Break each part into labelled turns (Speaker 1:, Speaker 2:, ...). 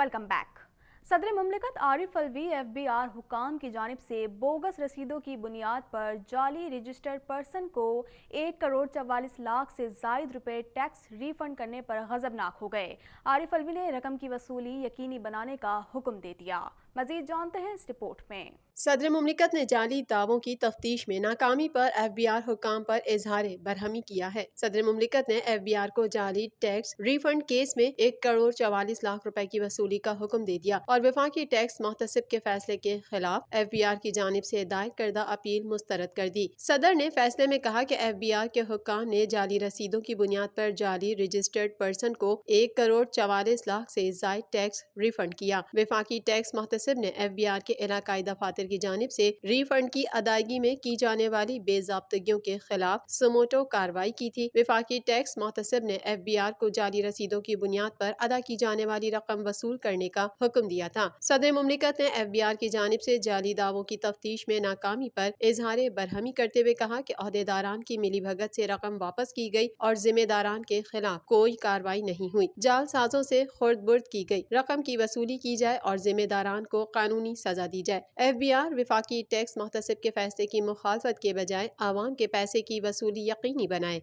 Speaker 1: Welcome back. सदर मुमलिकत Arif Alvi FBR हुकाम की जानिब से बोगस रसीदों की बुनियाद पर जाली रजिस्टर्ड पर्सन को 1 करोड़ 44 लाख से जायद रुपए टैक्स रिफंड करने पर गजबनाक हो गए। आरिफ अलवी ने रकम की वसूली यकीनी बनाने का हुक्म दे दिया। मजीद जानते हैं इस रिपोर्ट में।
Speaker 2: सदर मुमलिकत ने जाली दावों की तफ्तीश में नाकामी पर FBR हुकाम पर इजहार बरहमी किया है। सदर मुमलिकत ने FBR को जाली टैक्स रिफंड केस में 1 करोड़ 44 लाख रुपए की वसूली का हुक्म दे दिया और वफाकी टैक्स मुहतसिब के फैसले के खिलाफ FBR की जानिब से दायर करदा अपील मुस्तरद कर दी। सदर ने फैसले में कहा कि FBR के हुक्काम ने जाली रसीदों की बुनियाद पर जाली रजिस्टर्ड पर्सन को 1 करोड़ 44 लाख से जायद टैक्स रिफंड किया। वफाकी टैक्स मुहतसिब ने FBR के इलाकाई दफातर की जानिब से रिफंड की अदायगी में की जाने वाली बेज़ाब्तगियों के खिलाफ समोटो कार्रवाई की थी। वफाकी टैक्स मुहतसिब ने FBR को जाली रसीदों की बुनियाद पर अदा की जाने वाली रकम वसूल करने का हुक्म दिया था। सदर मुमलिकत ने FBR की जानिब से जाली दावों की तफ्तीश में नाकामी पर इजहार बरहमी करते हुए कहा कि अहदेदारान की मिली भगत से रकम वापस की गई और जिम्मेदारान के खिलाफ कोई कार्रवाई नहीं हुई। जाल साजों से खुर्द बुर्द की गई, रकम की वसूली की जाए और जिम्मेदारान को कानूनी सजा दी जाए। FBR वफाकी टैक्स मुहतसिब के फैसले की मुखालफत के बजाय आवाम के पैसे की वसूली यकीनी बनाए।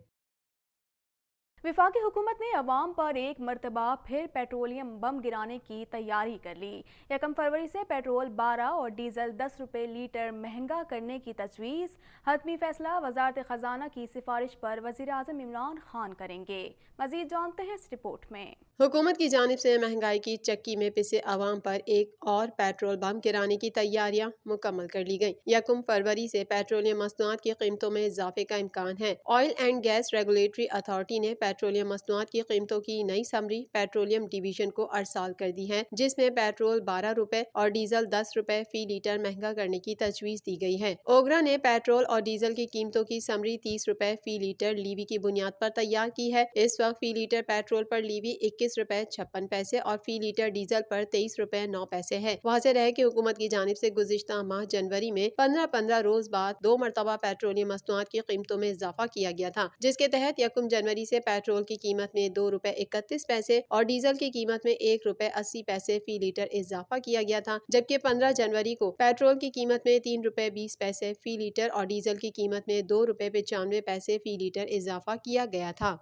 Speaker 1: वफाकी हुकूमत ने अवाम पर एक मरतबा फिर पेट्रोलियम बम गिराने की तैयारी कर ली। 1 फरवरी से पेट्रोल 12 और डीजल 10 रुपए लीटर महंगा करने की तजवीज़। हतमी फैसला वजारत खजाना की सिफारिश पर वज़ीर आज़म इमरान खान करेंगे। मजीद जानते हैं इस रिपोर्ट में।
Speaker 2: हुकूमत की जानिब से महंगाई की चक्की में पिसे अवाम पर एक और पेट्रोल बम गिराने की तैयारियां मुकम्मल कर ली गयी। 1 फरवरी से पेट्रोलियम मसनूआत की कीमतों में इजाफे का इम्कान है। Oil and gas regulatory authority ने पेट्रोलियम मसनूआत की कीमतों की नई समरी पेट्रोलियम डिवीजन को अरसाल कर दी है, जिसमें पेट्रोल 12 रुपए और डीजल 10 रुपए फी लीटर महंगा करने की तजवीज़ दी गई है। ओगरा ने पेट्रोल और डीजल की कीमतों की समरी 30 रुपए फी लीटर लीवी की बुनियाद पर तैयार की है। इस वक्त फी लीटर पेट्रोल पर लीवी 21 रुपए 56 पैसे और फी लीटर डीजल पर 23 रुपए 9 पैसे है। वाज़ेह है कि हुकूमत की जानिब से गुज़िश्ता माह जनवरी में 15-15 रोज बाद 2 मरतबा पेट्रोलियम मसनूआत की कीमतों में इजाफा किया गया था, जिसके तहत 1 जनवरी से पेट्रोल की कीमत में 2 रुपए 31 पैसे और डीजल की कीमत में 1 रुपए 80 पैसे फी लीटर इजाफा किया गया था, जबकि 15 जनवरी को पेट्रोल की कीमत में 3 रुपए 20 पैसे फी लीटर और डीजल की कीमत में 2 रुपए 95 पैसे फी लीटर इजाफा किया गया था।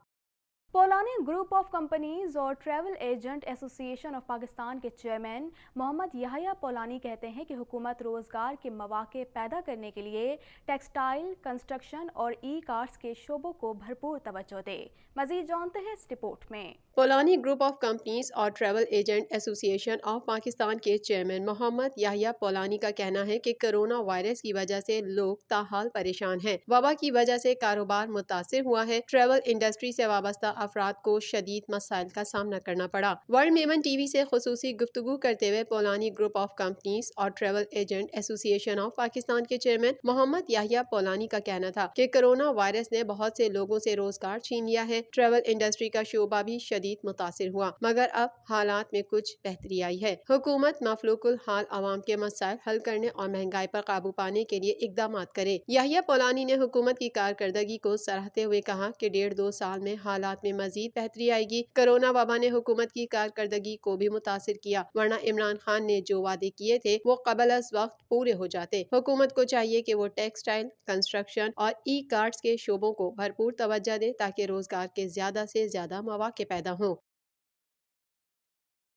Speaker 1: पोलानी ग्रुप ऑफ कंपनीज और travel agent association of Pakistan के चेयरमैन मोहम्मद याहिया पोलानी कहते हैं कि हुकूमत रोजगार के मौके पैदा करने के लिए टेक्सटाइल, कंस्ट्रक्शन और ई-कार्स के शोबों को भरपूर तवज्जो दे। मजीद जानते हैं इस रिपोर्ट में।
Speaker 2: पोलानी ग्रुप ऑफ कंपनीज और travel agent association of Pakistan के चेयरमैन मोहम्मद याहिया पोलानी का कहना है कि कोरोना वायरस की वजह से लोग ताहाल परेशान हैं। वबा की वजह से कारोबार मुतासिर हुआ है। ट्रैवल इंडस्ट्री से वाबस्ता अफराद को शदीद मसाइल का सामना करना पड़ा। वर्ल्ड मेमन टीवी से खुसूसी गुफ्तगू करते हुए पोलानी ग्रुप ऑफ कंपनीज और travel agent association of Pakistan के चेयरमैन मोहम्मद याहिया पोलानी का कहना था कि कोरोना वायरस ने बहुत से लोगों से रोजगार छीन लिया है। ट्रैवल इंडस्ट्री का शोबा भी शदीद मुतासिर हुआ, मगर अब हालात में कुछ बेहतरी आई है। हुकूमत मफलूकुल हाल अवाम के मसाइल हल करने और महंगाई पर काबू पाने के लिए इकदाम करे। याहिया पोलानी ने हुकूमत की कारकर्दगी को सराहते हुए कहा कि 1.5-2 साल में हालात में मजीद बेहतरी आएगी। कोरोना वबा ने हुकूमत की कारकर्दगी को भी मुतासिर किया, वरना इमरान खान ने जो वादे किए थे वो कबल अज वक्त पूरे हो जाते। हुकूमत को चाहिए कि वो टेक्सटाइल, कंस्ट्रक्शन और ई कार्ड्स के शोबों को भरपूर तवज्जो दे ताकि रोजगार के ज्यादा से ज्यादा मौके पैदा हों।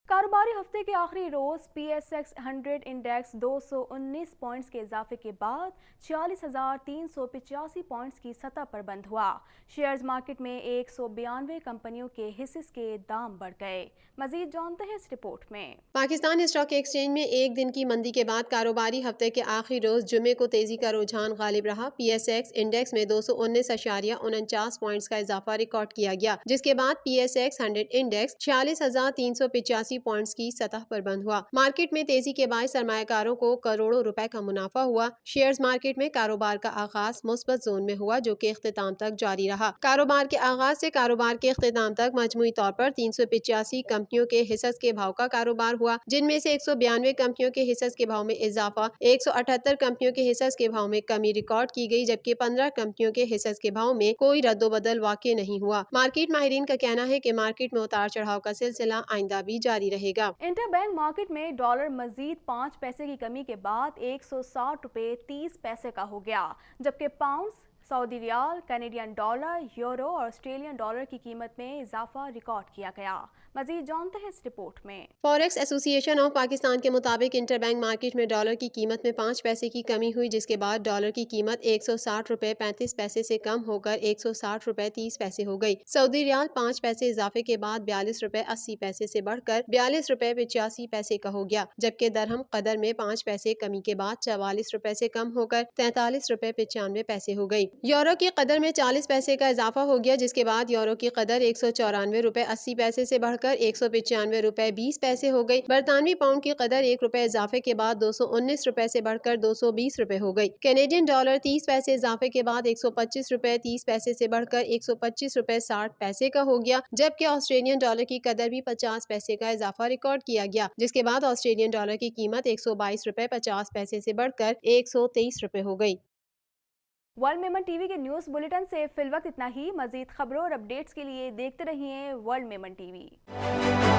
Speaker 1: कारोबारी हफ्ते के आखिरी रोज PSX 100 इंडेक्स 219 पॉइंट्स के इजाफे के बाद 46,385 पॉइंट्स की सतह पर बंद हुआ। शेयर्स मार्केट में 192 कंपनियों के हिस्से के दाम बढ़ गए। मजीद जानते हैं इस रिपोर्ट में।
Speaker 2: पाकिस्तान स्टॉक एक्सचेंज में एक दिन की मंदी के बाद कारोबारी हफ्ते के आखिरी रोज जुमे को तेजी का रुझान गालिब रहा। PSX इंडेक्स में 219.49 पॉइंट्स का इजाफा रिकॉर्ड किया गया, जिसके बाद PSX 100 इंडेक्स 46,385 पॉइंट्स की सतह पर बंद हुआ। मार्केट में तेजी के बाद सरमायाकारों को करोड़ों रुपए का मुनाफा हुआ। शेयर्स मार्केट में कारोबार का आगाज मुस्बत जोन में हुआ, जो कि इख्तिताम तक जारी रहा। कारोबार के आगाज से कारोबार के इख्तिताम तक मजमूई तौर पर 385 कंपनियों के हिस्स के भाव का कारोबार हुआ, जिनमें से 192 कंपनियों के हिस्स के भाव में इजाफा, 178 कंपनियों के हिस्स के भाव में कमी रिकॉर्ड की गई, जबकि 15 कंपनियों के हिस्स के भाव में कोई रद्दोबदल वाक़ई नहीं हुआ। मार्केट माहिरीन का कहना है कि मार्केट में उतार चढ़ाव का सिलसिला आइंदा भी जारी जारी रहेगा।
Speaker 1: इंटर बैंक मार्केट में डॉलर मजीद 5 पैसे की कमी के बाद 160 रुपये 30 पैसे का हो गया, जबकि pound, Saudi riyal, Canadian dollar, euro और ऑस्ट्रेलियन डॉलर की कीमत में इजाफा रिकॉर्ड किया गया। मजीद जानते हैं इस रिपोर्ट में।
Speaker 2: फॉरेक्स एसोसिएशन ऑफ पाकिस्तान के मुताबिक इंटरबैंक मार्केट में डॉलर की कीमत में 5 पैसे की कमी हुई, जिसके बाद डॉलर की कीमत 160 रुपए 35 पैसे से कम होकर 160 रुपए 30 पैसे हो गई। सऊदी रियाल 5 पैसे इजाफे के बाद 42 रुपए 80 पैसे से बढ़कर 42 रुपए 85 पैसे का हो गया, जबकि दरहम कदर में 5 पैसे कमी के बाद 44 रुपए से कम होकर 43 रुपए 95 पैसे हो गई। यूरो की कदर में 40 पैसे का इजाफा हो गया, जिसके बाद यूरो की कदर 194 रुपए 80 पैसे से बढ़कर 195 रुपए 20 पैसे हो गई। बरतानवी पाउंड की कदर 1 रुपए इजाफे के बाद 219 रुपए से बढ़कर 220 रुपए हो गई। कैनेडियन डॉलर 30 पैसे इजाफे के बाद 125 रुपए 30 पैसे से बढ़कर 125 रुपए 60 पैसे का हो गया, जबकि ऑस्ट्रेलियन डॉलर की कदर भी 50 पैसे का इजाफा रिकॉर्ड किया गया, जिसके बाद ऑस्ट्रेलियन डॉलर की कीमत 122 रुपए 50 पैसे से बढ़कर 123 रुपए हो गई।
Speaker 1: वर्ल्ड मेमन टीवी के न्यूज़ बुलेटिन से फिल वक्त इतना ही। मजीद खबरों और अपडेट्स के लिए देखते रहिए वर्ल्ड मेमन टीवी।